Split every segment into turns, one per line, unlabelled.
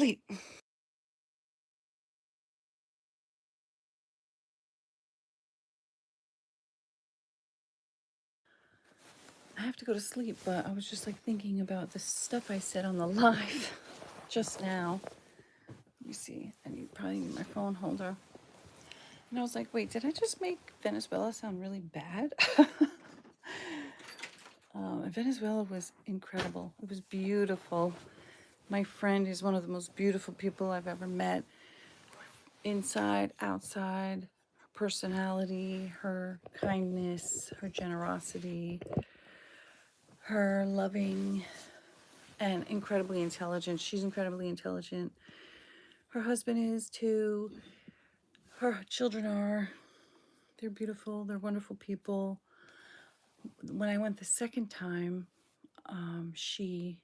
sleep. I have to go to sleep, but I was just like thinking about the stuff I said on the live just now. Let me see. I probably need my phone holder. And I was like, wait, did I just make Venezuela sound really bad? Venezuela was incredible. It was beautiful. My friend is one of the most beautiful people I've ever met. Inside, outside, her personality, her kindness, her generosity, her loving, and incredibly intelligent. She's incredibly intelligent. Her husband is too. Her children are. They're beautiful. They're wonderful people. When I went the second time, she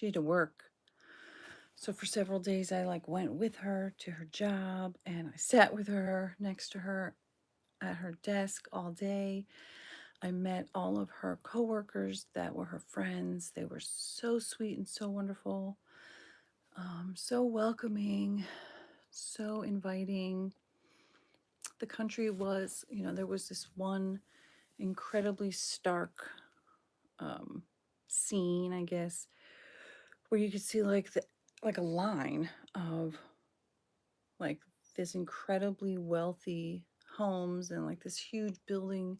had to work. So for several days, I like went with her to her job, and I sat with her next to her at her desk all day. I met all of her coworkers that were her friends. They were so sweet and so wonderful, so welcoming, so inviting. The country was, there was this one incredibly stark scene, I guess, where you could see like a line of like this incredibly wealthy homes and like this huge building,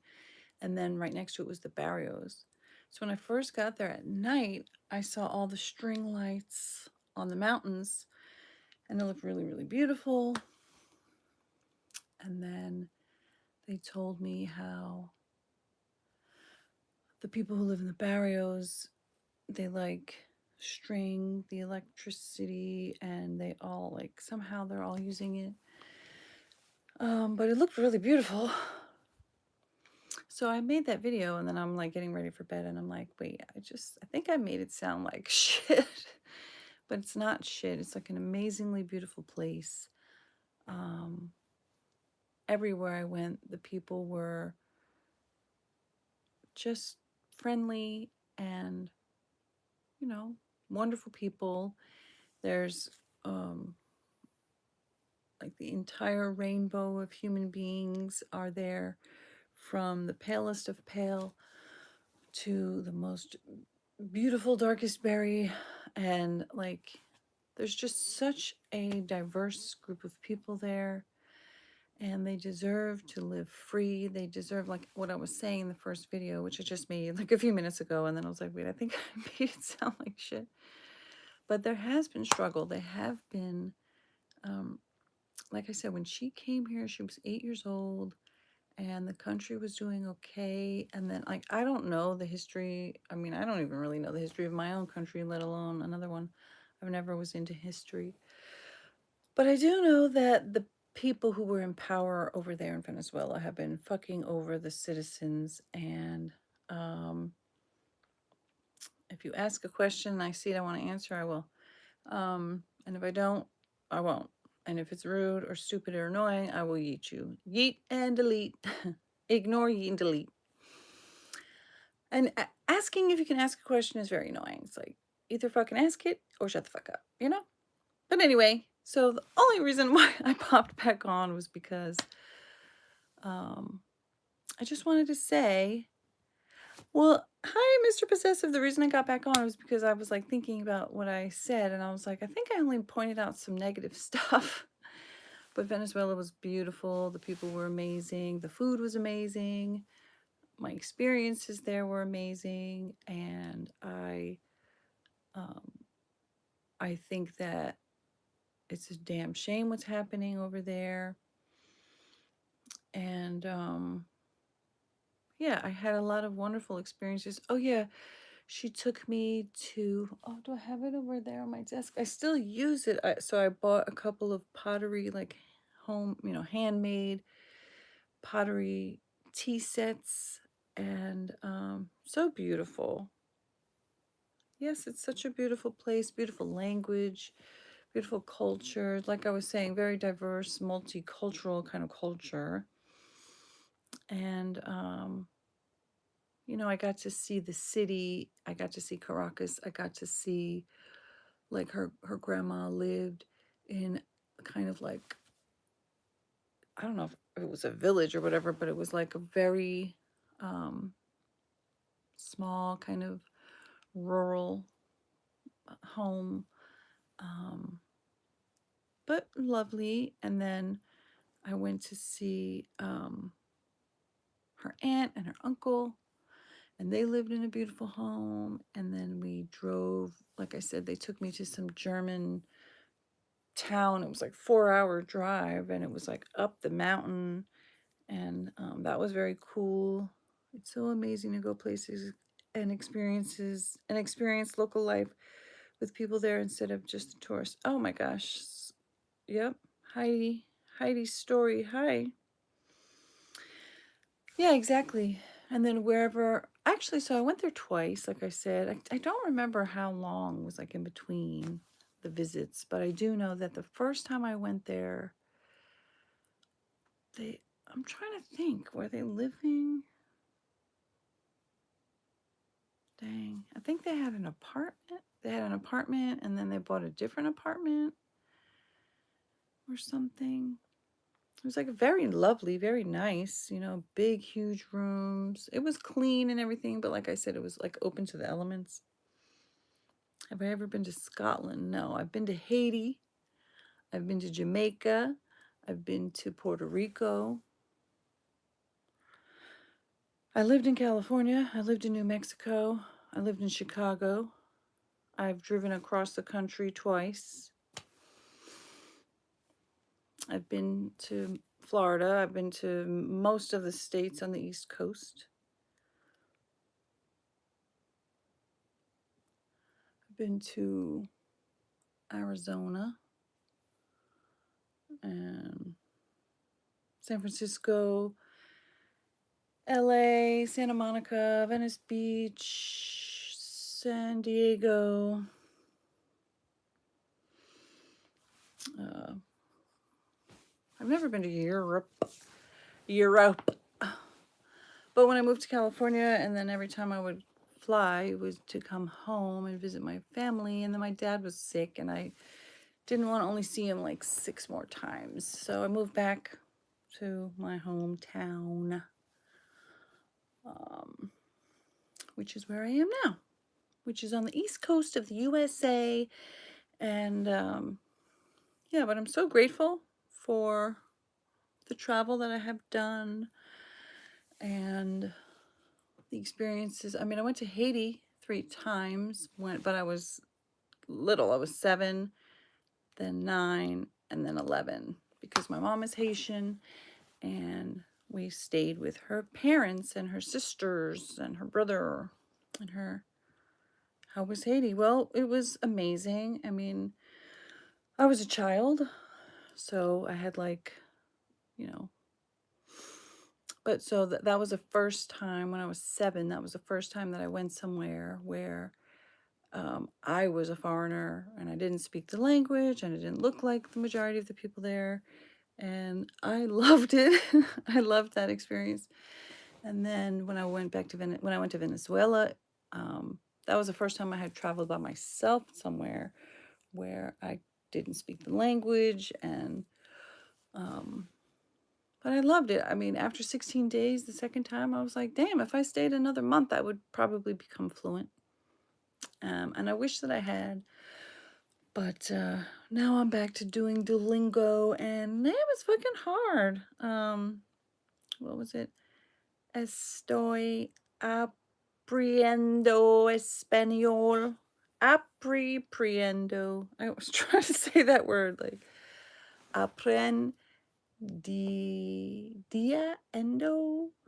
and then right next to it was the barrios. So when I first got there at night, I saw all the string lights on the mountains, and it looked really, really beautiful. And then they told me how the people who live in the barrios, they like string the electricity, and they all like somehow they're all using it. But it looked really beautiful. So I made that video, and then I'm like getting ready for bed, and I'm like, wait, I think I made it sound like shit. But it's not shit. It's like an amazingly beautiful place. Everywhere I went, the people were just friendly and, wonderful people. There's like the entire rainbow of human beings are there, from the palest of pale to the most beautiful darkest berry. And like there's just such a diverse group of people there, and they deserve to live free. They deserve, like what I was saying in the first video, which I just made like a few minutes ago, and then I was like, wait, I think I made it sound like shit. But there has been struggle. They have been, like I said, when she came here, she was 8 years old, and the country was doing okay. And then, like, I don't know the history. I mean, I don't even really know the history of my own country, let alone another one. I've never was into history. But I do know that the people who were in power over there in Venezuela have been fucking over the citizens. And if you ask a question and I see it, I want to answer, I will. And if I don't, I won't. And if it's rude or stupid or annoying, I will yeet you. Yeet and delete. Ignore, yeet, and delete. And asking if you can ask a question is very annoying. It's like, either fucking ask it or shut the fuck up, you know? But anyway, so the only reason why I popped back on was because I just wanted to say, well, hi, Mr. Possessive. The reason I got back on was because I was like thinking about what I said, and I was like, I think I only pointed out some negative stuff. But Venezuela was beautiful. The people were amazing. The food was amazing. My experiences there were amazing. And I think that it's a damn shame what's happening over there. And yeah, I had a lot of wonderful experiences. Oh yeah, she took me to, oh, do I have it over there on my desk? I still use it. So I bought a couple of pottery, like home, handmade pottery tea sets, and so beautiful. Yes, it's such a beautiful place, beautiful language, beautiful culture. Like I was saying, very diverse, multicultural kind of culture. And I got to see the city. I got to see Caracas. I got to see like her grandma lived in kind of like, I don't know if it was a village or whatever, but it was like a very um, small kind of rural home, um, but lovely. And then I went to see her aunt and her uncle, and they lived in a beautiful home. And then we drove, like I said, they took me to some German town. It was like 4 hour drive, and it was like up the mountain, and that was very cool. It's so amazing to go places and experience local life with people there instead of just a tourist. Oh my gosh. Yep. Heidi's story. Hi. Yeah, exactly. And then wherever, actually, so I went there twice, like I said. I don't remember how long was like in between the visits, but I do know that the first time I went there, I'm trying to think, were they living? Dang. I think they had an apartment. They had an apartment and then they bought a different apartment or something. It was like very lovely, very nice, big, huge rooms. It was clean and everything, but like I said, it was like open to the elements. Have I ever been to Scotland? No. I've been to Haiti. I've been to Jamaica. I've been to Puerto Rico. I lived in California. I lived in New Mexico. I lived in Chicago. I've driven across the country twice. I've been to Florida. I've been to most of the states on the East Coast. I've been to Arizona and San Francisco, LA, Santa Monica, Venice Beach, San Diego. I've never been to Europe. But when I moved to California, and then every time I would fly, it was to come home and visit my family. And then my dad was sick, and I didn't want to only see him like 6 more times. So I moved back to my hometown, which is where I am now, which is on the East Coast of the USA. And yeah, but I'm so grateful for the travel that I have done and the experiences. I mean, I went to Haiti 3 times, but I was little. I was 7, then 9, and then 11, because my mom is Haitian, and we stayed with her parents and her sisters and her brother and her. How was Haiti? Well, it was amazing. I mean, I was a child, so I had like, you know, but so that was the first time when I was 7. That was the first time that I went somewhere where I was a foreigner and I didn't speak the language and I didn't look like the majority of the people there. And I loved it. I loved that experience. And then when I went back to when I went to Venezuela, that was the first time I had traveled by myself somewhere where I didn't speak the language, and but I loved it. I mean, after 16 days, the second time, I was like, damn, if I stayed another month, I would probably become fluent. And I wish that I had. But now I'm back to doing Duolingo, and it was fucking hard. What was it? Estoy aprendiendo español. Aprendiendo. I was trying to say that word like aprendiendo,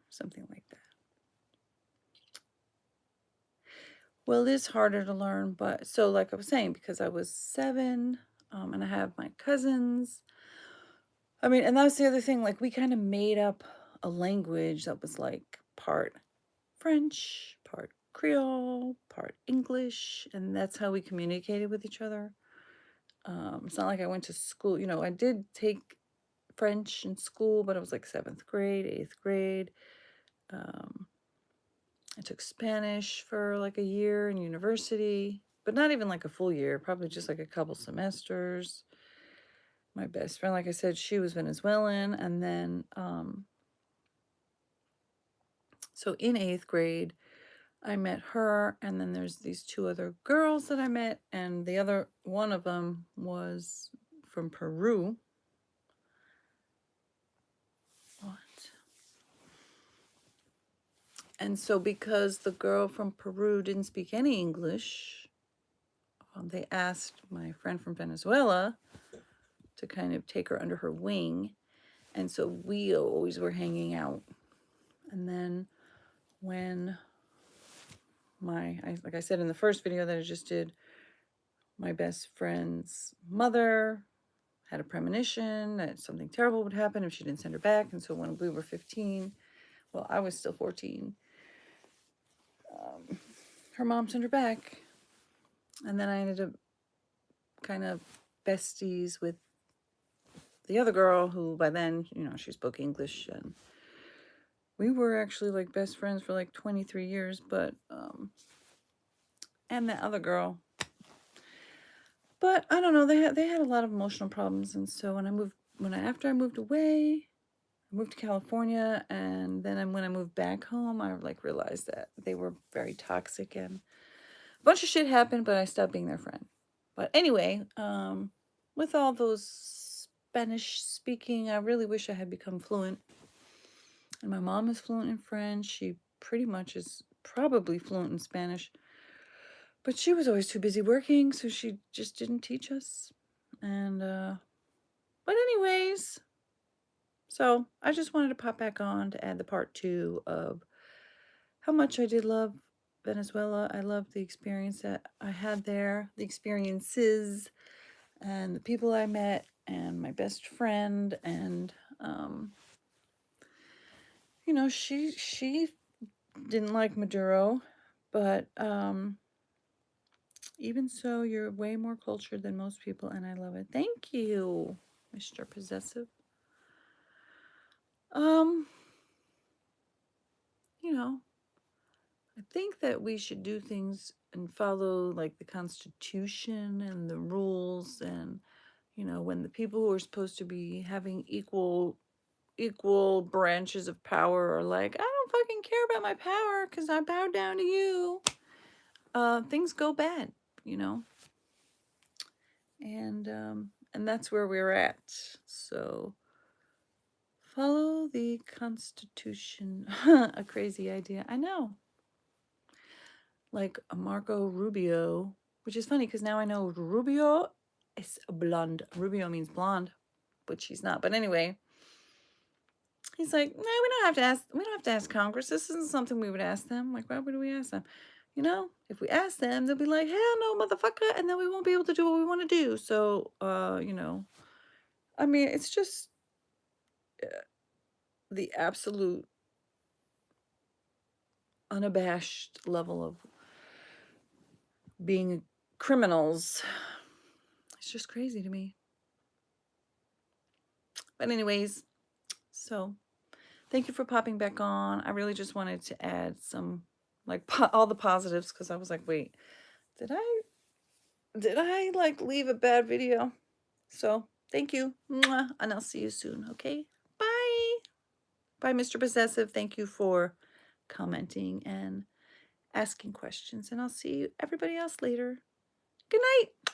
something like that. Well, it is harder to learn, but so like I was saying, because I was 7, and I have my cousins. I mean, and that was the other thing. Like, we kind of made up a language that was like part French, part Creole, part English, and that's how we communicated with each other. It's not like I went to school. I did take French in school, but it was like 7th grade, 8th grade. I took Spanish for like a year in university. but not even like a full year, probably just like a couple semesters. My best friend, like I said, she was Venezuelan. And then, so in 8th grade, I met her. And then there's these 2 other girls that I met. And the other one of them was from Peru. What? And so because the girl from Peru didn't speak any English, they asked my friend from Venezuela to kind of take her under her wing. And so we always were hanging out. And then when like I said in the first video that I just did, my best friend's mother had a premonition that something terrible would happen if she didn't send her back. And so when we were 15, well, I was still 14, her mom sent her back. And then I ended up kind of besties with the other girl who by then, she spoke English, and we were actually like best friends for like 23 years, but and the other girl, but I don't know, they had a lot of emotional problems. And so after I moved away, I moved to California, and then when I moved back home, I like realized that they were very toxic, and a bunch of shit happened, but I stopped being their friend. But anyway, with all those Spanish speaking, I really wish I had become fluent. And my mom is fluent in French. She pretty much is probably fluent in Spanish. But she was always too busy working, so she just didn't teach us. And, but anyways, so I just wanted to pop back on to add the part 2 of how much I did love Venezuela. I loved the experience that I had there, the experiences, and the people I met, and my best friend. And, she didn't like Maduro, but, even so, you're way more cultured than most people, and I love it. Thank you, Mr. Possessive. I think that we should do things and follow like the Constitution and the rules, and when the people who are supposed to be having equal branches of power are like, I don't fucking care about my power because I bow down to you, things go bad, and that's where we're at. So follow the Constitution. A crazy idea, I know. Like Marco Rubio, which is funny because now I know Rubio is blonde. Rubio means blonde, but she's not. But anyway, he's like, no, we don't have to ask Congress. This isn't something we would ask them. Like, why would we ask them? If we ask them, they'll be like, hell no, motherfucker, and then we won't be able to do what we want to do. So, I mean, it's just the absolute unabashed level of being criminals. It's just crazy to me. But anyways, so thank you for popping back on. I really just wanted to add some, like, all the positives, because I was like, wait, did I like leave a bad video? So thank you. Mwah, and I'll see you soon. Okay, bye. Bye, Mr. Possessive. Thank you for commenting and asking questions, and I'll see everybody else later. Good night.